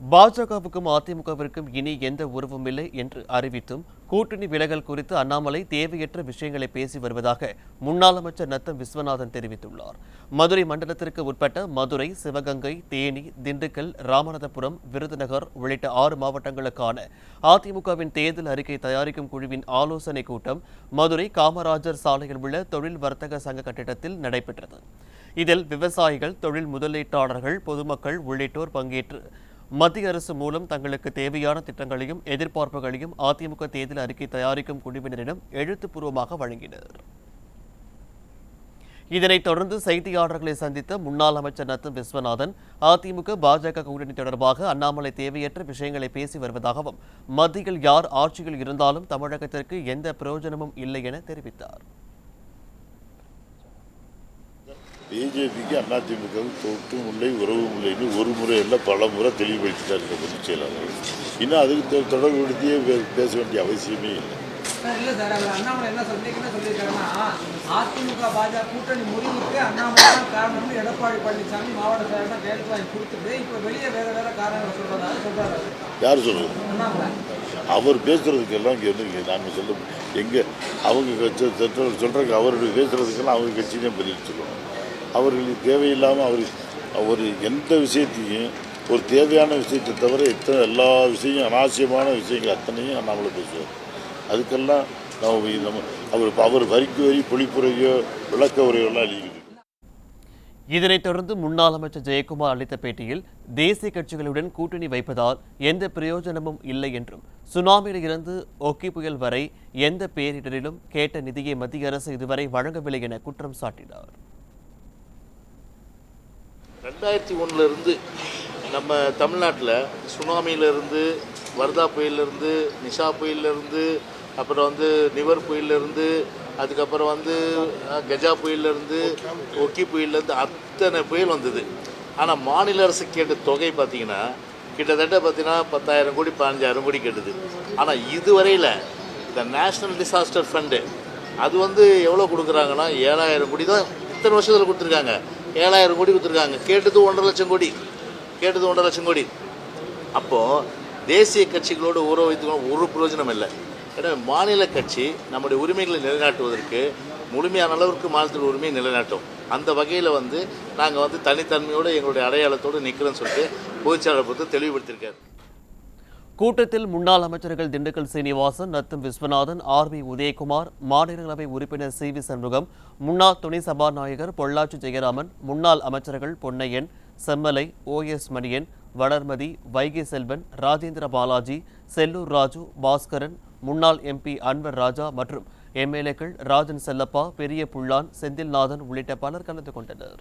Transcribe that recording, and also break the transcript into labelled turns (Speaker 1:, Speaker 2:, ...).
Speaker 1: பாஜகவுக்கும் அதிமுகவிற்கும் இனி எந்த உறவும் இல்லை என்று அறிவித்தும் கூட்டணி விலகல் குறித்து அண்ணாமலை தேவையற்ற விஷயங்களை பேசி வருவதாக முன்னாள் அமைச்சர் நத்தம் விஸ்வநாதன் தெரிவித்துள்ளார். மதுரை மண்டலத்திற்கு உட்பட்ட மதுரை, சிவகங்கை, தேனி, திண்டுக்கல், ராமநாதபுரம், விருதுநகர் உள்ளிட்ட 6 மாவட்டங்களுக்கான அதிமுகவின் தேர்தல் அறிக்கை தயாரிக்கும் குழுவின் ஆலோசனைக் கூட்டம் மதுரை காமராஜர் சாலையில் உள்ள தொழில் வர்த்தக சங்க கட்டிடத்தில் நடைபெற்றது. இதில் விவசாயிகள், தொழில் முதலீட்டாளர்கள், பொதுமக்கள் உள்ளிட்டோர் பங்கேற்று மத்திய அரசு மூலம் தங்களுக்கு தேவையான திட்டங்களையும் எதிர்பார்ப்புகளையும் அதிமுக தேர்தல் அறிக்கை தயாரிக்கும் குழுவினரிடம் எழுத்துப்பூர்வமாக வழங்கினர். இதனைத் தொடர்ந்து செய்தியாளர்களை சந்தித்த முன்னாள் அமைச்சர் நத்தம் விஸ்வநாதன் அதிமுக பாஜக கூட்டணி தொடர்பாக அண்ணாமலை தேவையற்ற விஷயங்களை பேசி வருவதாகவும் மத்தியில் யார் ஆட்சியில் இருந்தாலும் தமிழகத்திற்கு எந்த பிரயோஜனமும் இல்லை என தெரிவித்தார்.
Speaker 2: பிஜேபிக்கு அதிமுக தொற்றும் இல்லை, உறவும் இல்லைன்னு ஒரு முறை இல்லை பல முறை தெளிவுபடுத்திட்டார் இந்த பொதுச் செயலாளர். இன்னும் அதுக்கு தொடர்புபடுத்தியே பேச வேண்டிய அவசியமே இல்லை.
Speaker 3: இல்லை சார், அவர் அண்ணாமலை என்ன சொல்லியிருக்காருன்னா, அதிமுக பாஜக கூட்டணி முறிவுக்கு அண்ணாமலை தான் காரணம்னு எடப்பாடி பழனிசாமி மாவட்ட செயலர் தான் கையெழுத்து வாங்கி கொடுத்துட்டு இப்போ வெளியே வேற காரணங்கள் சொல்றாரு.
Speaker 2: யார் சொல்றது?
Speaker 3: அண்ணாமலை
Speaker 2: அவர் பேசுறதுக்கெல்லாம் இங்கே வந்து நாங்கள் சொல்ல எங்கே அவங்க சொல்றாங்க. அவருடைய பேசுறதுக்கெல்லாம் அவங்க கட்சி தான் பதில் சொல்லணும். அவர்களுக்கு தேவையில்லாமல் அவர் எந்த விஷயத்தையும் ஒரு தேவையான விஷயத்தை தவிர எல்லா விஷயம் அனாவசியமான விஷயங்கள் அத்தனையும் அண்ணாமலை பேசுவார். அதுக்கெல்லாம் அவர் வரிக்கு வரி பொழிப்புரையோ விளக்க உரையெல்லாம் அளிக்கிறது.
Speaker 1: இதனைத் தொடர்ந்து முன்னாள் அமைச்சர் ஜெயக்குமார் அளித்த பேட்டியில் தேசிய கட்சிகளுடன் கூட்டணி வைப்பதால் எந்த பிரயோஜனமும் இல்லை என்றும் சுனாமியில் இருந்து ஒக்கி புயல் வரை எந்த பேரிடரிலும் கேட்ட நிதியை மத்திய அரசு இதுவரை வழங்கவில்லை என குற்றம் சாட்டினார்.
Speaker 4: 2001 நம்ம தமிழ்நாட்டில் சுனாமியிலிருந்து, வர்தா புயலிருந்து, நிஷா புயலிருந்து, அப்புறம் நிவர் புயலிருந்து, அதுக்கப்புறம் கஜா புயலிருந்து, ஒக்கி புயலிருந்து அத்தனை புயல் வந்தது. ஆனால் மாநில அரசு கேட்ட தொகை பார்த்திங்கன்னா கிட்டத்தட்ட 10,000 கோடி 15,000 கோடி கேட்டது. ஆனால் இதுவரையில் இந்த நேஷ்னல் டிசாஸ்டர் ஃபண்டு அது எவ்வளோ கொடுக்குறாங்கன்னா 7,000 கோடி தான் இத்தனை வருஷத்தில் கொடுத்துருக்காங்க. 7,000 கோடி கொடுத்துருக்காங்க. கேட்டது 1.5 லட்சம் கோடி. அப்போது தேசிய கட்சிகளோடு உறவு வைத்துக்கணும் ஒரு பிரயோஜனம் இல்லை. எனவே மாநில கட்சி நம்முடைய உரிமைகளை நிலைநாட்டுவதற்கு முழுமையான அளவிற்கு மாநிலத்தின் உரிமையை நிலைநாட்டும். அந்த வகையில் நாங்கள் தனித்தன்மையோடு எங்களுடைய அடையாளத்தோடு நிற்கிறோன்னு சொல்லிட்டு பொதுச்செயலாளர் பொறுத்து தெளிவுபடுத்தியிருக்கார்.
Speaker 1: கூட்டத்தில் முன்னாள் அமைச்சர்கள் திண்டுக்கல் சீனிவாசன், நத்தம் விஸ்வநாதன், RB உதயகுமார், மாநிலங்களவை உறுப்பினர் CV சண்முகம், முன்னாள் துணை சபாநாயகர் பொள்ளாச்சி ஜெயராமன், முன்னாள் அமைச்சர்கள் பொன்னையன், செம்மலை, OS மணியன், வளர்மதி, வைகை செல்வன், ராஜேந்திர பாலாஜி, செல்லூர் ராஜு, பாஸ்கரன், முன்னாள் MP அன்வர் ராஜா மற்றும் MLAக்கள் ராஜன் செல்லப்பா, பெரிய புள்ளான், செந்தில்நாதன் உள்ளிட்ட பலர் கலந்து கொண்டனர்.